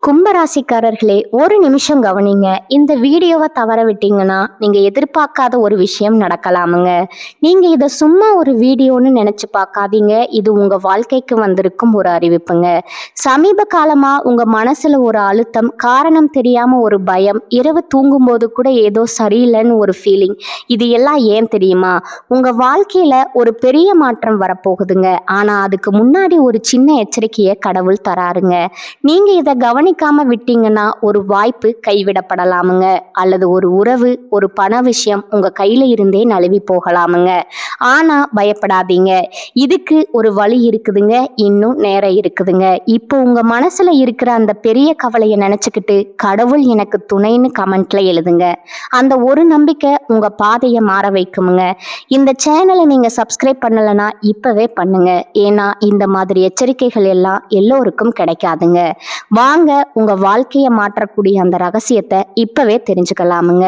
கும்பராசிக்காரர்களே, ஒரு நிமிஷம் கவனிங்க. இந்த வீடியோவை தவற விட்டீங்கன்னா நீங்க எதிர்பார்க்காத ஒரு விஷயம் நடக்கலாமுங்க. நீங்க இதை சும்மா ஒரு வீடியோன்னு நினைச்சு பார்க்காதீங்க. இது உங்க வாழ்க்கைக்கு வந்திருக்கும் ஒரு அறிவிப்புங்க. சமீப காலமா உங்க மனசுல ஒரு அழுத்தம், காரணம் தெரியாம ஒரு பயம், இரவு தூங்கும்போது கூட ஏதோ சரியில்லைன்னு ஒரு ஃபீலிங். இது எல்லாம் ஏன் தெரியுமா? உங்க வாழ்க்கையில ஒரு பெரிய மாற்றம் வரப்போகுதுங்க. ஆனா அதுக்கு முன்னாடி ஒரு சின்ன எச்சரிக்கையை கடவுள் தராருங்க. நீங்க இதை கவனிக்காம விட்டீங்கன்னா ஒரு வாய்ப்பு கைவிடப்படலாமுங்க, அல்லது ஒரு உறவு, ஒரு பண விஷயம் உங்க கையில இருந்தே நழுவி போகலாமுங்க. ஆனா பயப்படாதீங்க, இதுக்கு ஒரு வழி இருக்குதுங்க. இன்னும் நேரம் இருக்குதுங்க. இப்போ உங்க மனசுல இருக்கிற அந்த பெரிய கவலையை நினைச்சுக்கிட்டு கடவுள் எனக்கு துணைன்னு கமெண்ட்ல எழுதுங்க. அந்த ஒரு நம்பிக்கை உங்க பாதையை மாற வைக்குமுங்க. இந்த சேனலை நீங்க சப்ஸ்கிரைப் பண்ணலைன்னா இப்பவே பண்ணுங்க. ஏன்னா இந்த மாதிரி எச்சரிக்கைகள் எல்லாம் எல்லோருக்கும் கிடைக்காதுங்க. வாங்க உங்க வாழ்க்கையை மாற்றக்கூடிய அந்த ரகசியத்தை இப்பவே தெரிஞ்சுக்கலாமுங்க.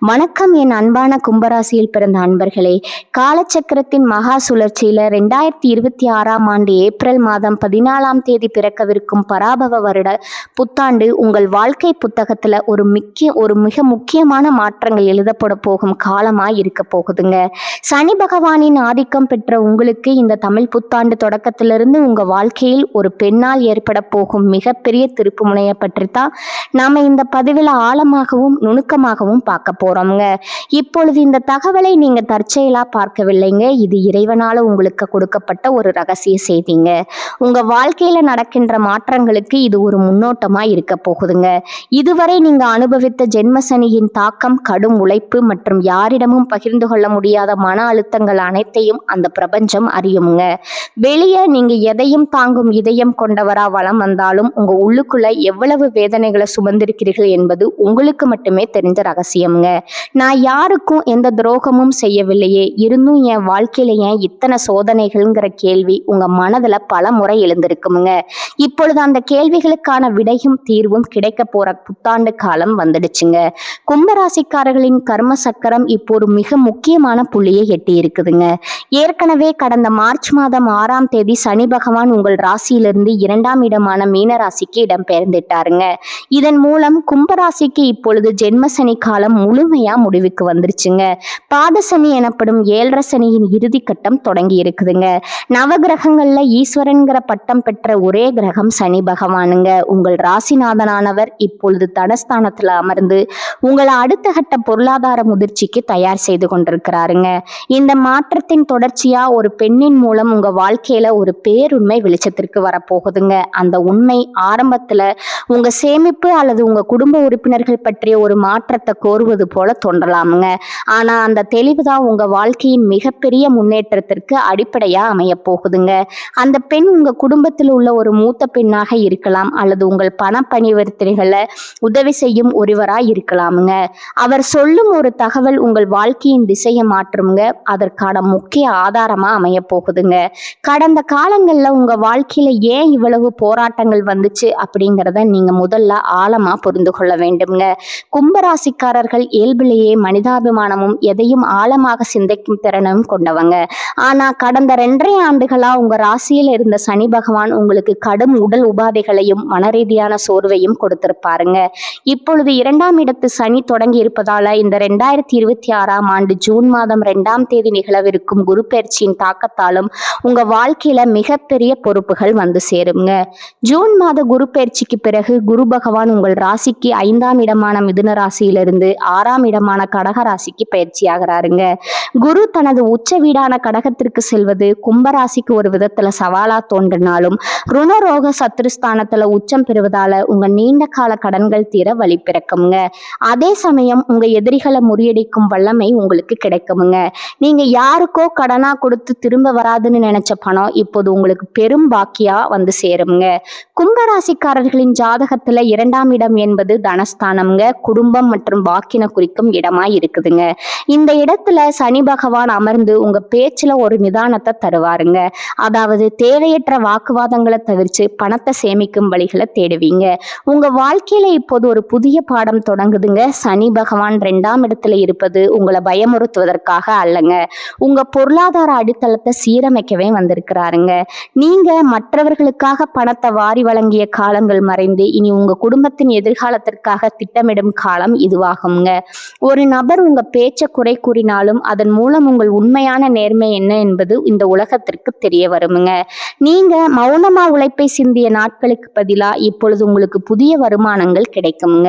வணக்கம் என் அன்பான கும்பராசியில் பிறந்த அன்பர்களே. காலச்சக்கரத்தின் மகா சுழற்சியில 2026ஆம் ஆண்டு ஏப்ரல் மாதம் 14ஆம் தேதி பிறக்கவிருக்கும் பராபவ வருட புத்தாண்டு உங்கள் வாழ்க்கை புத்தகத்துல ஒரு மிக முக்கியமான மாற்றங்கள் எழுதப்பட போகும் காலமாய் இருக்க போகுதுங்க. சனி பகவானின் ஆதிக்கம் பெற்ற உங்களுக்கு இந்த தமிழ் புத்தாண்டு தொடக்கத்திலிருந்து உங்க வாழ்க்கையில் ஒரு பெண்ணால் ஏற்பட போகும் மிகப்பெரிய திருப்பு முனையை பற்றி தான் நாம இந்த பதிவில் ஆழமாகவும் நுணுக்கமாகவும் பார்க்க போறோம்ங்க. இப்பொழுது இந்த தகவலை நீங்க தற்செயலா பார்க்கவில்லைங்க. இது இறைவனால உங்களுக்கு கொடுக்கப்பட்ட ஒரு ரகசிய செய்திங்க. உங்க வாழ்க்கையில நடக்கின்ற மாற்றங்களுக்கு இது ஒரு முன்னோட்டமா இருக்க போகுதுங்க. இதுவரை நீங்க அனுபவித்த ஜென்ம சனியின் தாக்கம், கடும் உழைப்பு மற்றும் யாரிடமும் பகிர்ந்து கொள்ள முடியாத மன அழுத்தங்கள் அனைத்தையும் அந்த பிரபஞ்சம் அறியுங்க. வெளியே நீங்க எதையும் தாங்கும் இதயம் கொண்டவரா வலம் வந்தாலும் உங்க உள்ளுக்குள்ள எவ்வளவு வேதனைகளை சுமந்திருக்கிறீர்கள் என்பது உங்களுக்கு மட்டுமே தெரிஞ்ச ரகசியம்ங்க. நான் யாருக்கும் எந்த துரோகமும் செய்யவில்லையே, இருந்தும் என் வாழ்க்கையில ஏன் இத்தனை சோதனைகள்ங்கிற கேள்வி உங்க மனதுல பல முறை எழுந்திருக்குமுங்க. இப்பொழுது அந்த கேள்விகளுக்கான விடையும் தீர்வும் கிடைக்க போற புத்தாண்டு காலம் வந்துடுச்சுங்க. கும்பராசிக்காரர்களின் கர்ம சக்கரம் இப்போ ஒரு மிக முக்கியமான புள்ளியை எட்டி இருக்குதுங்க. ஏற்கனவே கடந்த மார்ச் மாதம் 6ஆம் தேதி சனி பகவான் உங்கள் ராசியிலிருந்து 2ஆம் இடமான மீன ராசிக்கு இடம்பெயர்ந்துட்டாருங்க. இதன் மூலம் கும்பராசிக்கு இப்பொழுது ஜென்ம சனி காலம் முழுமையா முடிவுக்கு வந்துருச்சுங்க. பாத சனி எனப்படும் 7.5 சனியின் இறுதி கட்டம் தொடங்கி இருக்குதுங்க. நவகிரகங்கள்ல ஈஸ்வரன்கிற பட்டம் பெற்ற ஒரே கிரகம் சனி பகவானுங்க. உங்கள் ராசிநாதனானவர் இப்பொழுது தனஸ்தானத்துல அமர்ந்து உங்களை அடுத்த கட்ட பொருளாதார முதிர்ச்சிக்கு தயார் செய்து கொண்டிருக்கிறாருங்க. இந்த மாற்றத்தின் தொடர்ச்சியா ஒரு பெண்ணின் மூலம் உங்க வாழ்க்கையில ஒரு பேருண்மை வெளிச்சத்திற்கு வரப்போகுதுங்க. அந்த உண்மை ஆரம்பத்துல உங்க சேமிப்பு அல்லது உங்க குடும்ப உறுப்பினர்கள் பற்றிய ஒரு மாற்றத்தை கோருவது போல தோன்றலாமுங்க. ஆனா அந்த தெளிவுதான் உங்க வாழ்க்கையின் மிகப்பெரிய முன்னேற்றத்திற்கு அடிப்படையா அமைய போகுதுங்க. அந்த பெண் உங்க குடும்பத்தில் உள்ள ஒரு மூத்த பெண்ணாக இருக்கலாம், அல்லது உங்கள் பண பணிவர்த்தனைகளை உதவி செய்யும் ஒருவராய் இருக்கலாமுங்க. அவர் சொல்லும் ஒரு தகவல் உங்கள் வாழ்க்கையின் திசையை மாற்றுங்க. அதற்கான முக்கிய ஆதாரமா அமைய போகுதுங்க. கடந்த காலங்கள்ல உங்க வாழ்க்கையில ஏன் இவ்வளவு போராட்டங்கள் வந்துச்சு அப்படிங்கிறத நீங்க முதல்ல ஆழமா புரிந்து கொள்ள வேண்டும்ங்க. கும்பராசிக்காரர்கள் இயல்பிலேயே மனிதாபிமானமும் எதையும் ஆழமாக சிந்திக்கும் திறனும் கொண்டவங்க. ஆனா கடந்த 2.5 ஆண்டுகளா உங்க ராசியில் இருந்த சனி பகவான் உங்களுக்கு கடும் உடல் உபாதைகளையும் மனரீதியான சோர்வையும் கொடுத்திருப்பாருங்க. இப்பொழுது 2ஆம் இடத்து சனி தொடங்கி இருப்பதால இந்த 2026ஆம் ஆண்டு ஜூன் மாதம் 2ஆம் தேதி நிகழவிருக்கும் குரு பயிற்சியின் தாக்கத்தாலும் உங்க வாழ்க்கையில மிகப்பெரிய பொறுப்புகள் வந்து சேருங்க. ஜூன் மாத குரு பயிற்சிக்கு பிறகு குரு பகவான் உங்கள் ராசிக்கு 5ஆம் இடமான மிதுன ராசியிலிருந்து 6ஆம் இடமான கடக ராசிக்கு பயிற்சி ஆகிறாருங்க. குரு தனது உச்ச வீடான கடகத்திற்கு செல்வது கும்பராசிக்கு ஒரு விதத்துல சவாலா தோன்றினாலும் ருணரோக சத்துருஸ்தானத்துல உச்சம் பெறுவதால உங்க நீண்ட கால கடன்கள் தீர வழி பிறக்குங்க. அதே சமயம் உங்க எதிரிகளை முறியடிக்கும் வல்லமை உங்களுக்கு கிடைக்குமுங்க. நீங்க யாருக்கோ கடனா கொடுத்து திரும்ப வராதுன்னு நினைச்ச பணம் இப்போது உங்களுக்கு பெரும் பாக்கியா வந்து சேருங்க. கும்பராசிக்காரர்களின் ஜாதகத்துல 2ஆம் இடம் என்பது தனஸ்தானம்ங்க. குடும்பம் மற்றும் வாக்கின குறிக்கும் இடமாய் இருக்குதுங்க. இந்த இடத்துல சனி பகவான் அமர்ந்து உங்க பேச்சுல ஒரு நிதானத்தை தருவாருங்க. அதாவது தேவையற்ற வாக்குவாதங்களை தவிர்த்து பணத்தை சேமிக்கும் வழிகளை தேடுவீங்க. உங்க வாழ்க்கையில இப்போது ஒரு புதிய பாடம் தொடங்குதுங்க. சனி பகவான் 2ஆம் இடத்துல இருப்பது உங்களை பயமுறுத்துவதற்காக அல்லங்க, உங்க பொருளாதார அடித்தளத்தை சீரமைக்கவே வந்திருக்கிறாருங்க. நீங்க மற்றவர்களுக்காக பணத்தை வாரி வழங்கிய காலங்கள் மறைந்து மறைந்து இனி உங்க குடும்பத்தின் எதிர்காலத்திற்காக திட்டமிடும் காலம் இதுவாகுங்க. ஒரு நபர் உங்க பேச்ச குறை கூறினாலும் அதன் மூலம் உங்கள் உண்மையான நேர்மை என்ன என்பது இந்த உலகத்திற்கு தெரிய வருமுங்க. நீங்க மௌனமா உழைப்பை சிந்திய நாட்களுக்கு பதிலா இப்பொழுது உங்களுக்கு புதிய வருமானங்கள் கிடைக்குங்க.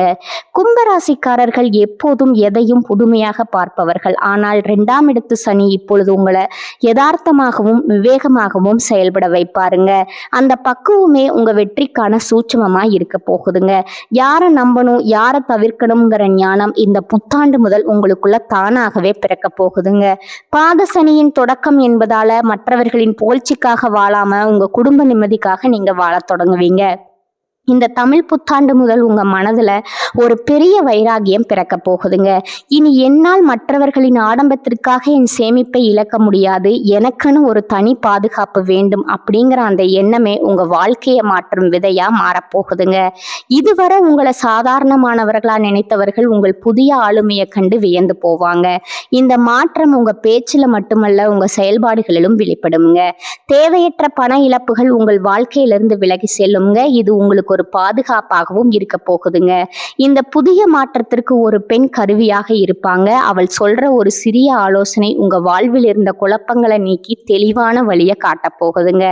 கும்பராசிக்காரர்கள் எப்போதும் எதையும் புதுமையாக பார்ப்பவர்கள். ஆனால் 2ஆம் இடத்து சனி இப்பொழுது உங்களை யதார்த்தமாகவும் விவேகமாகவும் செயல்பட வைப்பாருங்க. அந்த பக்குவமே உங்க வெற்றிக்கான சூட்சுமமா இருக்க போகுதுங்க. யாரை நம்பணும் யாரை தவிர்க்கணுங்கிற ஞானம் இந்த புத்தாண்டு முதல் உங்களுக்குள்ள தானாகவே பிறக்க போகுதுங்க. பாத சனியின் தொடக்கம் என்பதால மற்றவர்களின் புகழ்ச்சிக்காக வாழாம உங்க குடும்ப நிம்மதிக்காக நீங்க வாழத் தொடங்குவீங்க. இந்த தமிழ் புத்தாண்டு முதல் உங்க மனதுல ஒரு பெரிய வைராகியம் பிறக்க போகுதுங்க. இனி என்னால் மற்றவர்களின் ஆடம்பரத்திற்காக என் சேமிப்பை இழக்க முடியாது, எனக்குன்னு ஒரு தனி பாதுகாப்பு வேண்டும் அப்படிங்கிற அந்த எண்ணமே உங்க வாழ்க்கையை மாற்றும் விதையா மாறப்போகுதுங்க. இதுவரை உங்களை சாதாரணமானவர்களா நினைத்தவர்கள் உங்கள் புதிய ஆளுமையை கண்டு வியந்து போவாங்க. இந்த மாற்றம் உங்க பேச்சில மட்டுமல்ல உங்க செயல்பாடுகளிலும் வெளிப்படுங்க. தேவையற்ற பண இழப்புகள் உங்கள் வாழ்க்கையிலிருந்து விலகி செல்லுங்க. இது உங்களுக்கு ஒரு பாதுகாப்பாகவும் இருக்க போகுதுங்க. இந்த புதிய மாற்றத்திற்கு ஒரு பெண் கருவியாக இருப்பாங்க. அவள் சொல்ற ஒரு சிறிய ஆலோசனை உங்க வாழ்வில் இருந்த குழப்பங்களை நீக்கி தெளிவான வழியை காட்ட போகுதுங்க.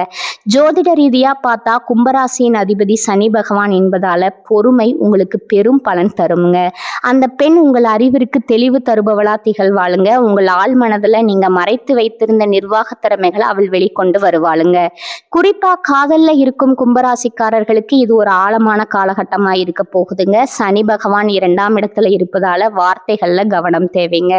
ஜோதிட ரீதியா பார்த்தா கும்பராசியின் அதிபதி சனி பகவான் என்பதால பொறுமை உங்களுக்கு பெரும் பலன் தருங்க. அந்த பெண் உங்கள் அறிவிற்கு தெளிவு தருபவளா திகழ்வாளுங்க. உங்கள் ஆள் மனதுல நீங்க மறைத்து வைத்திருந்த நிர்வாக திறமைகளை அவள் வெளிக்கொண்டு வருவாளுங்க. குறிப்பா காதல்ல இருக்கும் கும்பராசிக்காரர்களுக்கு இது ஒரு ஆழமான காலகட்டமா இருக்க போகுதுங்க. சனி பகவான் 2ஆம் இடத்துல இருப்பதால வார்த்தைகள்ல கவனம் தேவைங்க.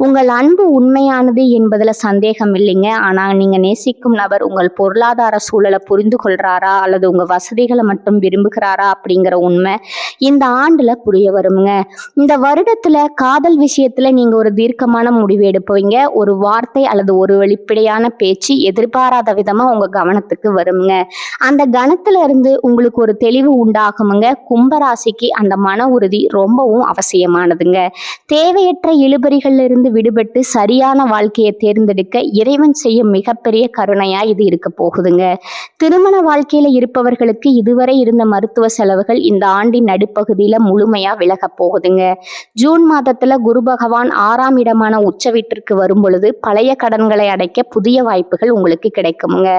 உங்கள் அன்பு உண்மையானது என்பதுல சந்தேகம் இல்லைங்க. ஆனா நீங்க நேசிக்கும் நபர் உங்கள் பொருளாதார சூழலை புரிந்து கொள்றாரா அல்லது உங்க வசதிகளை மட்டும் விரும்புகிறாரா அப்படிங்கிற உண்மை இந்த ஆண்டுல புரிய வருங்க. இந்த வருடத்துல காதல் விஷயத்துல நீங்க ஒரு தீர்க்கமான முடிவு எடுப்பீங்க. ஒரு வார்த்தை அல்லது ஒரு வெளிப்படையான பேச்சு எதிர்பாராத விதமா உங்க கவனத்துக்கு வருங்க. அந்த கணத்துல இருந்து உங்களுக்கு ஒரு தெளிவு உண்டாகுமுங்க. கும்பராசிக்கு அந்த மன உறுதி ரொம்பவும் அவசியமானதுங்க. தேவையற்ற இழுபறிகள்ல இருந்து விடுபட்டு சரியான வாழ்க்கையை தேர்ந்தெடுக்க இறைவன் செய்யும் மிகப்பெரிய கருணையா இது இருக்க போகுதுங்க. திருமண வாழ்க்கையில இருப்பவர்களுக்கு இதுவரை இருந்த மருத்துவ செலவுகள் இந்த ஆண்டின் நடுப்பகுதியில முழுமையா விலக போகுதுங்க. ஜூன் மாதத்துல குரு பகவான் 6ஆம் இடமான உச்ச வீட்டிற்கு வரும் பொழுது பழைய கடன்களை அடைக்க புதிய வாய்ப்புகள் உங்களுக்கு கிடைக்குமுங்க.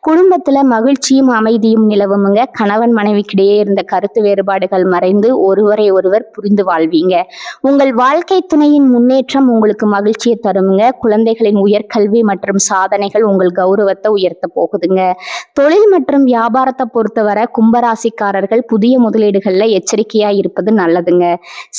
குடும்பத்துல மகிழ்ச்சியும் அமைதியும் நிலவுமுங்க. கணவன் மனைவிக்கிடையே இருந்த கருத்து வேறுபாடுகள் மறைந்து ஒருவரை ஒருவர் புரிந்து வாழ்வீங்க. உங்கள் வாழ்க்கை துணையின் முன்னேற்றம் உங்களுக்கு மகிழ்ச்சியை தருமுங்க. குழந்தைகளின் உயர்கல்வி மற்றும் சாதனைகள் உங்கள் கௌரவத்தை உயர்த்த போகுதுங்க. தொழில் மற்றும் வியாபாரத்தை பொறுத்தவரை கும்பராசிக்காரர்கள் புதிய முதலீடுகள்ல எச்சரிக்கையா இருப்பது நல்லதுங்க.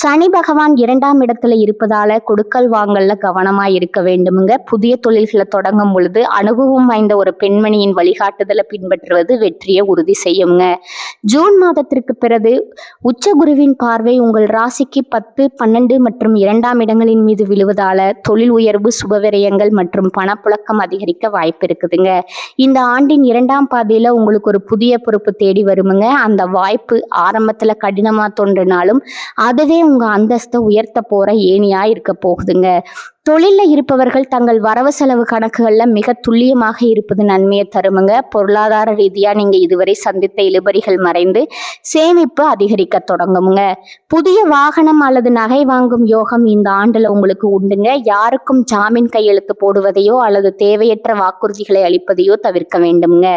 சனி பகவான் 2ஆம் இடத்துல இருப்பதால கொடுக்கல் வாங்கல்ல கவனமா இருக்க வேண்டுமுங்க. புதிய தொழில்களை தொடங்கும் பொழுது அனுபவம் வாய்ந்த ஒரு பெண்மணியின் வழிகாட்டுதலை பின்பற்றுவது வெற்றியை உறுதி செய்யுங்க. ஜூன் மாதத்திற்கு பிறகு உச்ச குருவின் பார்வை உங்கள் ராசிக்கு 10, 12 மற்றும் 2ஆம் இடங்களின் மீது விழுவதால தொழில் உயர்வு, சுபவிரயங்கள் மற்றும் பணப்புழக்கம் அதிகரிக்க வாய்ப்பு இருக்குதுங்க. இந்த ஆண்டின் 2ஆம் பாதியில உங்களுக்கு ஒரு புதிய பொறுப்பு தேடி வருமுங்க. அந்த வாய்ப்பு ஆரம்பத்துல கடினமா தோன்றினாலும் அதுவே உங்க அந்தஸ்தை உயர்த்த போற ஏணியா இருக்க போகுதுங்க. தொழில்ல இருப்பவர்கள் தங்கள் வரவு செலவு கணக்குகள்ல மிக துல்லியமாக இருப்பது நன்மையை தருமுங்க. பொருளாதார ரீதியா நீங்க இதுவரை சந்தித்த இழுபறிகள் மறைந்து சேமிப்பு அதிகரிக்க தொடங்குமுங்க. புதிய வாகனம் அல்லது நகை வாங்கும் யோகம் இந்த ஆண்டுல உங்களுக்கு உண்டுங்க. யாருக்கும் ஜாமீன் கையெழுத்து போடுவதையோ அல்லது தேவையற்ற வாக்குறுதிகளை அளிப்பதையோ தவிர்க்க வேண்டுமுங்க.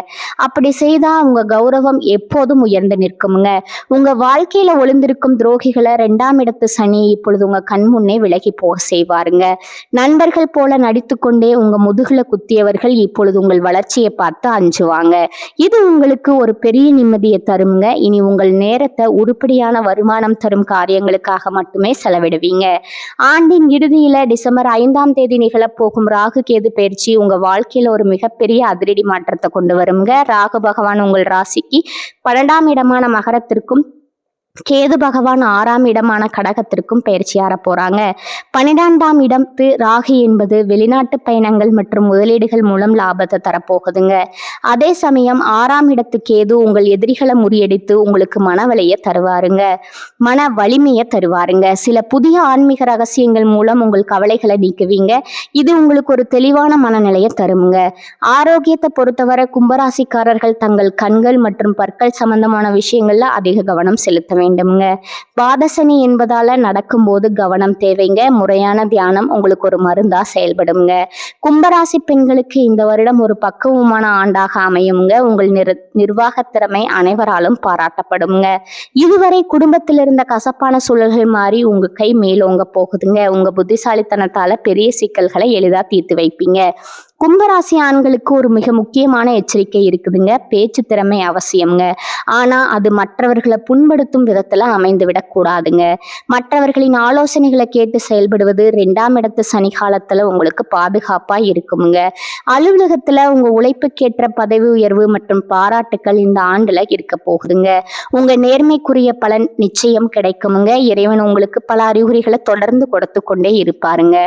அப்படி செய்தா உங்க கௌரவம் எப்போதும் உயர்ந்து நிற்குமுங்க. உங்க வாழ்க்கையில ஒளிந்திருக்கும் துரோகிகளை 2ஆம் இடத்து சனி இப்பொழுது உங்க கண் முன்னே விலகி போக செய்வாருங்க. நண்பர்கள் போல நடித்து கொண்டே உங்க முதுகுல குத்தியவர்கள் இப்பொழுது உங்கள் வளர்ச்சியை பார்த்து அஞ்சுவாங்க. இது உங்களுக்கு ஒரு பெரிய நிம்மதியை தருங்க. இனி உங்கள் நேரத்தை உருப்படியான வருமானம் தரும் காரியங்களுக்காக மட்டுமே செலவிடுவீங்க. ஆண்டின் இறுதியில டிசம்பர் 5ஆம் தேதி நிகழப்போகும் ராகு கேது பயிற்சி உங்க வாழ்க்கையில ஒரு மிகப்பெரிய அதிரடி மாற்றத்தை கொண்டு வருங்க. ராகு பகவான் உங்கள் ராசிக்கு 12ஆம் இடமான மகரத்திற்கும் கேது பகவான் 6ஆம் இடமான கடகத்திற்கும் பயிற்சியார போறாங்க. 12ஆம் இடத்து ராகு என்பது வெளிநாட்டு பயணங்கள் மற்றும் முதலீடுகள் மூலம் லாபத்தை தரப்போகுதுங்க. அதே சமயம் 6ஆம் இடத்து கேது உங்கள் எதிரிகளை முறியடித்து உங்களுக்கு மனவலைய தருவாருங்க, மன வலிமையை தருவாருங்க. சில புதிய ஆன்மீக ரகசியங்கள் மூலம் உங்கள் கவலைகளை நீக்குவீங்க. இது உங்களுக்கு ஒரு தெளிவான மனநிலையை தருமுங்க. ஆரோக்கியத்தை பொறுத்தவரை கும்பராசிக்காரர்கள் தங்கள் கண்கள் மற்றும் பற்கள் சம்பந்தமான விஷயங்கள்ல அதிக கவனம் செலுத்த வேண்டும்ங்க. பாதசனி என்பதால நடக்கும்போது கவனம் தேவைங்க. முறையான தியானம் உங்களுக்கு ஒரு மருந்தா செயல்படுங்க. கும்பராசி பெண்களுக்கு இந்த வருடம் ஒரு பக்குவமான ஆண்டாக அமையுங்க. உங்கள் நிர்வாக திறமை அனைவராலும் பாராட்டப்படுங்க. இதுவரை குடும்பத்தில் இருந்த கசப்பான சூழல்கள் மாறி உங்க கை மேலோங்க போகுதுங்க. உங்க புத்திசாலித்தனத்தால பெரிய சிக்கல்களை எளிதா தீர்த்து வைப்பீங்க. கும்பராசி ஆண்களுக்கு ஒரு மிக முக்கியமான எச்சரிக்கை இருக்குதுங்க. பேச்சு திறமை அவசியம்ங்க. ஆனா அது மற்றவர்களை புண்படுத்தும் விதத்துல அமைந்து விடக்கூடாதுங்க. மற்றவர்களின் ஆலோசனைகளை கேட்டு செயல்படுவது 2ஆம் இடத்து சனி காலத்துல உங்களுக்கு பாதுகாப்பா இருக்குமுங்க. அலுவலகத்துல உங்க உழைப்புக்கேற்ற பதவி உயர்வு மற்றும் பாராட்டுக்கள் இந்த ஆண்டுல இருக்க போகுதுங்க. உங்க நேர்மைக்குரிய பலன் நிச்சயம் கிடைக்குமுங்க. இறைவன் உங்களுக்கு பல அறிகுறிகளை தொடர்ந்து கொடுத்து கொண்டே இருப்பாருங்க.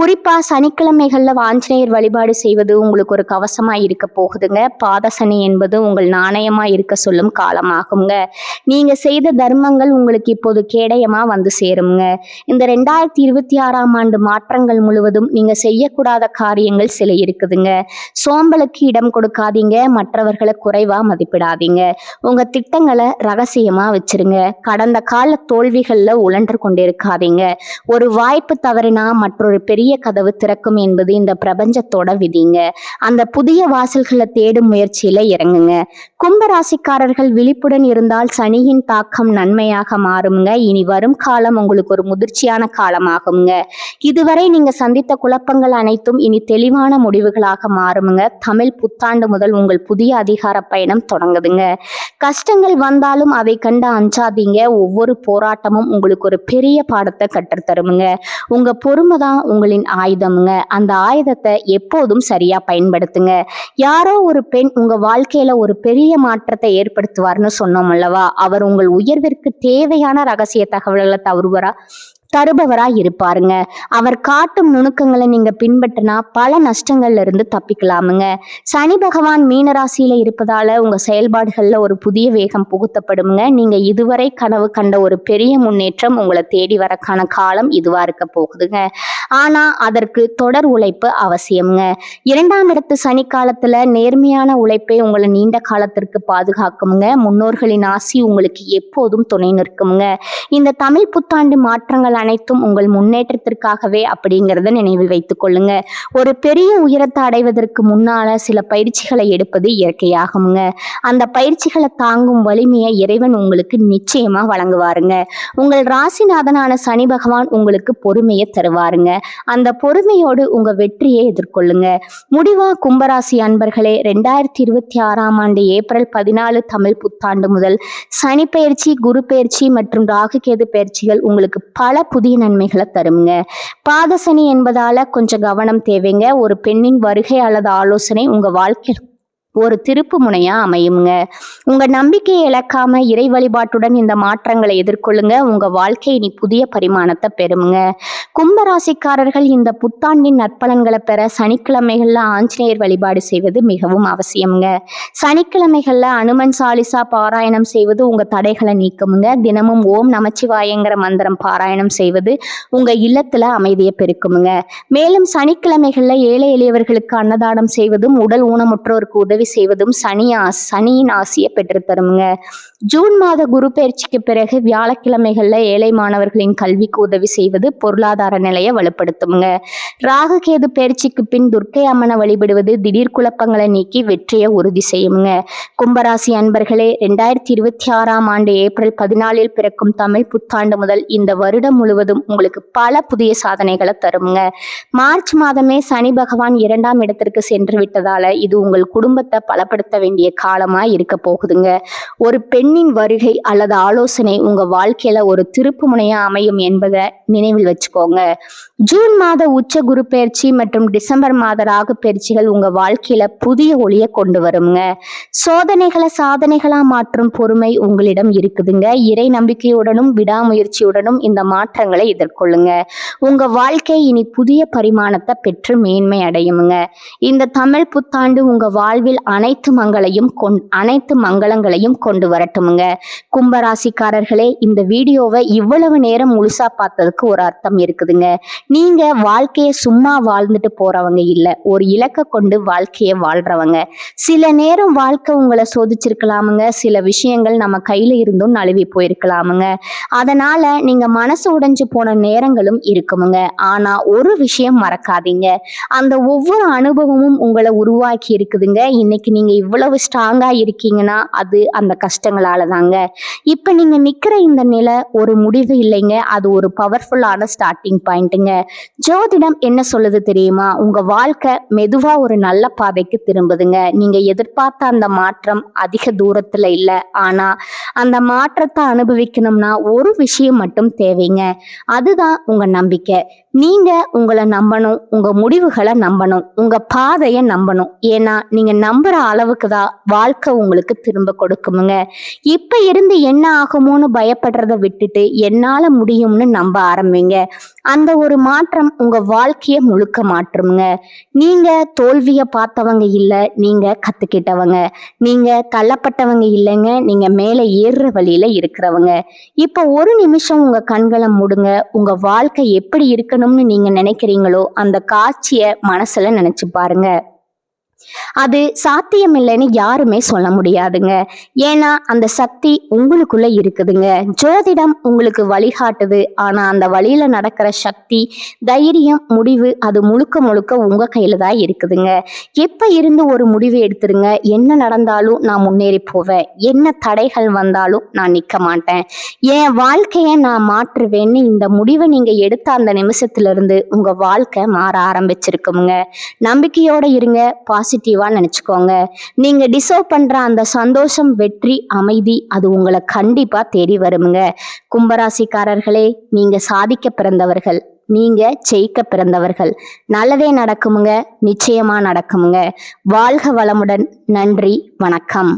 குறிப்பா சனிக்கிழமைகள்ல ஆஞ்சநேயர் வழிபாடு செய்வது உங்களுக்கு ஒரு கவசமா இருக்க போகுதுங்க. பாதசனி என்பது உங்கள் நாணயமா இருக்க சொல்லும் காலமாகுங்க. நீங்க செய்த தர்மங்கள் உங்களுக்கு இப்போது கேடயமா வந்து சேருங்க. இந்த 2026ஆம் ஆண்டு மாற்றங்கள் முழுவதும் நீங்க செய்யக்கூடாத காரியங்கள் சில இருக்குதுங்க. சோம்பலுக்கு இடம் கொடுக்காதீங்க. மற்றவர்களை குறைவா மதிப்பிடாதீங்க. உங்க திட்டங்களை ரகசியமா வச்சிருங்க. கடந்த கால தோல்விகள்ல உழன்று கொண்டிருக்காதீங்க. ஒரு வாய்ப்பு தவறினா மற்றொரு பெரிய கதவு திறக்கும் என்பது இந்த பிரபஞ்சத்தோட விதிங்க. அந்த புதிய வாசல்களை தேடும் முயற்சியில இறங்குங்க. கும்பராசிக்காரர்கள் விழிப்புடன் இருந்தால் சனியின் தாக்கம் நன்மையாக மாறுங்க. இனி வரும் காலம் உங்களுக்கு ஒரு முதிர்ச்சியான காலமாகுங்க. இதுவரை நீங்க சந்தித்த குழப்பங்கள் அனைத்தும் இனி தெளிவான முடிவுகளாக மாறுங்க. தமிழ் புத்தாண்டு முதல் உங்கள் புதிய அதிகார பயணம் தொடங்குதுங்க. கஷ்டங்கள் வந்தாலும் அதை கண்டு அஞ்சாதீங்க. ஒவ்வொரு போராட்டமும் உங்களுக்கு ஒரு பெரிய பாடத்தை கற்றுத்தருமுங்க. உங்க பொறுமை தான் உங்களின் ஆயுதமுங்க. அந்த ஆயுதத்தை எப்போதும் சரியா பயன்படுத்துங்க. யாரோ ஒரு பெண் உங்க வாழ்க்கையில ஒரு பெரிய மாற்றத்தை ஏற்படுத்துவார்னு சொன்னோம் அல்லவா, அவர் உங்கள் உயர்விற்கு தேவையான ரகசிய தகவல்களை தருபவரா இருப்பாருங்க. அவர் காட்டும் நுணுக்கங்களை நீங்க பின்பற்றினா பல நஷ்டங்கள்ல இருந்து தப்பிக்கலாமுங்க. சனி பகவான் மீனராசியில இருப்பதால உங்க செயல்பாடுகள்ல ஒரு புதிய வேகம் புகுத்தப்படுங்க. நீங்க இதுவரை கனவு கண்ட ஒரு பெரிய முன்னேற்றம் உங்களை தேடி வரக்கான காலம் இதுவா இருக்க போகுதுங்க. ஆனா அதற்கு தொடர் உழைப்பு அவசியம்ங்க. 2ஆம் இடத்து சனி காலத்துல நேர்மையான உழைப்பை உங்களை நீண்ட காலத்திற்கு பாதுகாக்குங்க. முன்னோர்களின் ஆசி உங்களுக்கு எப்போதும் துணை நிற்குங்க. இந்த தமிழ் புத்தாண்டு மாற்றங்கள் அனைத்தும் உங்கள் முன்னேற்றத்திற்காகவே அப்படிங்கிறத நினைவில் வைத்துக் கொள்ளுங்க. ஒரு பெரிய உயரத்தை அடைவதற்கு முன்னால சில பயிற்சிகளை எடுப்பது இயற்கையாகுங்க. அந்த பயிற்சிகளை தாங்கும் வலிமையை இறைவன் உங்களுக்கு நிச்சயமா வழங்குவாருங்க. உங்கள் ராசிநாதனான சனி பகவான் உங்களுக்கு பொறுமையை தருவாருங்க. அந்த பொறுமையோடு உங்க வெற்றியை எதிர்கொள்ளுங்க. முடிவா கும்பராசி அன்பர்களே, 2026ஆம் ஆண்டு ஏப்ரல் 14 தமிழ் புத்தாண்டு முதல் சனி பயிற்சி, குரு பயிற்சி மற்றும் ராகு கேது பயிற்சிகள் உங்களுக்கு பல புதிய நன்மைகளை தருங்க. பாதசனி என்பதால கொஞ்சம் கவனம் தேவைங்க. ஒரு பெண்ணின் வருகை அல்லது ஆலோசனை உங்க வாழ்க்கையில் ஒரு திருப்பு முனையா அமையுங்க. உங்க நம்பிக்கையை இழக்காம இறை வழிபாட்டுடன் இந்த மாற்றங்களை எதிர்கொள்ளுங்க. உங்க வாழ்க்கை இனி புதிய பரிமாணத்தை பெறுங்க. கும்பராசிக்காரர்கள் இந்த புத்தாண்டின் நற்பலன்களை பெற சனிக்கிழமைகள்ல ஆஞ்சநேயர் வழிபாடு செய்வது மிகவும் அவசியம்ங்க. சனிக்கிழமைகள்ல அனுமன் சாலிசா பாராயணம் செய்வது உங்க தடைகளை நீக்குமுங்க. தினமும் ஓம் நமச்சிவாயங்கிற மந்திரம் பாராயணம் செய்வது உங்க இல்லத்துல அமைதியை பெருக்குமுங்க. மேலும் சனிக்கிழமைகள்ல ஏழை எளியவர்களுக்கு அன்னதானம் செய்வதும் உடல் ஊனமுற்றோருக்கு உதவி செய்வதும் சனியின் ஆசியை பெற்றுத்தருங்க. ஜூன் மாத குரு பயிற்சிக்கு பிறகு வியாழக்கிழமைகள்ல ஏழை மாணவர்களின் கல்விக்கு உதவி செய்வது பொருளாதார நிலையை வலுப்படுத்துங்க. ராகு கேது பயிற்சிக்கு பின் துர்க்கை அம்மனை வழிபடுவது திடீர் குழப்பங்களை நீக்கி வெற்றியை உறுதி செய்யுங்க. கும்பராசி அன்பர்களே, 2026ஆம் ஆண்டு ஏப்ரல் 14 பிறக்கும் தமிழ் புத்தாண்டு முதல் இந்த வருடம் முழுவதும் உங்களுக்கு பல புதிய சாதனைகளை தருங்க. மார்ச் மாதமே சனி பகவான் 2ஆம் இடத்திற்கு சென்று விட்டதால இது உங்கள் குடும்பத்தில் குடும்பத்தை பலப்படுத்த வேண்டிய காலமா இருக்க போகுதுங்க. ஒரு பெண்ணின் வருகை அல்லது ஆலோசனை உங்க வாழ்க்கையில ஒரு திருப்பு முனையா அமையும் என்பதை நினைவில் வச்சுக்கோங்க. ஜூன் மாத உச்ச குரு பயிற்சி மற்றும் டிசம்பர் மாத ராகு பயிற்சிகள் உங்க வாழ்க்கையில புதிய ஒளியை கொண்டு வருங்க. சோதனைகளை சாதனைகளா மாற்றும் பொறுமை உங்களிடம் இருக்குதுங்க. இறை நம்பிக்கையுடனும் விடாமுயற்சியுடனும் இந்த மாற்றங்களை எதிர்கொள்ளுங்க. உங்க வாழ்க்கை இனி புதிய பரிமாணத்தை பெற்று மேன்மை அடையுமுங்க. இந்த தமிழ் புத்தாண்டு உங்க வாழ்வில் அனைத்து மங்களங்களையும் கொண்டு வரட்டுமுங்க. கும்பராசிக்காரர்களே, இந்த வீடியோவை இவ்வளவு நேரம் முழுசா பார்த்ததுக்கு ஒரு அர்த்தம் இருக்குதுங்க. நீங்க வாழ்க்கையை சும்மா வாழ்ந்துட்டு போறவங்க இல்ல, ஒரு இலக்கை கொண்டு வாழ்க்கையை வாழ்றவங்க. சில நேரம் வாழ்க்கை உங்களை சோதிச்சிருக்கலாமுங்க. சில விஷயங்கள் நம்ம கையில இருந்தும் நழுவி போயிருக்கலாமுங்க. அதனால நீங்க மனசு உடைஞ்சு போன நேரங்களும் இருக்குமுங்க. ஆனா ஒரு விஷயம் மறக்காதீங்க, அந்த ஒவ்வொரு அனுபவமும் உங்களை உருவாக்கி இருக்குதுங்க. இன்னைக்கு நீங்க இவ்வளவு ஸ்ட்ராங்கா இருக்கீங்கன்னா அது அந்த கஷ்டங்களால தாங்க. இப்ப நீங்க நிக்கிற இந்த நிலை ஒரு முடிவு இல்லைங்க, அது ஒரு பவர்ஃபுல்லான ஸ்டார்டிங் பாயிண்ட்டுங்க. ஜோதிடம் என்ன சொல்லுது தெரியுமா? உங்க வாழ்க்கை மெதுவா ஒரு நல்ல பாதைக்கு திரும்புதுங்க. நீங்க எதிர்பார்த்த அந்த மாற்றம் அதிக தூரத்துல இல்ல, ஆனா அந்த மாற்றத்தை அனுபவிக்கணும்னா ஒரு விஷயம் மட்டும் தேவைங்க. அதுதான் உங்க நம்பிக்கை. நீங்க உங்களை நம்பணும், உங்க முடிவுகளை நம்பணும், உங்க பாதையை நம்பணும். ஏன்னா நீங்க நம்புற அளவுக்கு தான் வாழ்க்கை உங்களுக்கு திரும்ப கொடுக்குமுங்க. இப்ப இருந்து என்ன ஆகுமோன்னு பயப்படுறத விட்டுட்டு என்னால முடியும்னு நம்ப ஆரம்பிங்க. அந்த ஒரு மாற்றம் உங்க வாழ்க்கைய முழுக்க மாற்றுமுங்க. நீங்க தோல்விய பார்த்தவங்க இல்ல, நீங்க கத்துக்கிட்டவங்க. நீங்க தள்ளப்பட்டவங்க இல்லைங்க, நீங்க மேல ஏறுற வழியில இருக்கிறவங்க. இப்ப ஒரு நிமிஷம் உங்க கண்களை மூடுங்க. உங்க வாழ்க்கை எப்படி இருக்கணும்னு நீங்க நினைக்கிறீங்களோ அந்த காட்சிய மனசுல நினைச்சு பாருங்க. அது சாத்தியம் இல்லைன்னு யாருமே சொல்ல முடியாதுங்க. ஏன்னா அந்த சக்தி உங்களுக்குள்ள இருக்குதுங்க. ஜோதிடம் உங்களுக்கு வழிகாட்டுது, ஆனா அந்த வழியில நடக்கிற சக்தி, தைரியம், முடிவு அது முழுக்க முழுக்க உங்க கையில தான் இருக்குதுங்க. எப்ப இருந்து ஒரு முடிவு எடுத்துருங்க. என்ன நடந்தாலும் நான் முன்னேறி போவேன், என்ன தடைகள் வந்தாலும் நான் நிக்க மாட்டேன், என் வாழ்க்கைய நான் மாற்றுவேன்னு இந்த முடிவை நீங்க எடுத்த அந்த நிமிஷத்துல இருந்து உங்க வாழ்க்கை மாற ஆரம்பிச்சிருக்குங்க. நம்பிக்கையோட இருங்க, பாசிட்டிவா நினைச்சுக்கோங்க. நீங்க டிசர்வ் பண்ற அந்த சந்தோஷம், வெற்றி, அமைதி அது உங்களை கண்டிப்பா தேடி வருமுங்க. கும்பராசிக்காரர்களே, நீங்க சாதிக்க பிறந்தவர்கள், நீங்க ஜெயிக்க பிறந்தவர்கள். நல்லதே நடக்குமுங்க, நிச்சயமா நடக்குமுங்க. வாழ்க வளமுடன். நன்றி, வணக்கம்.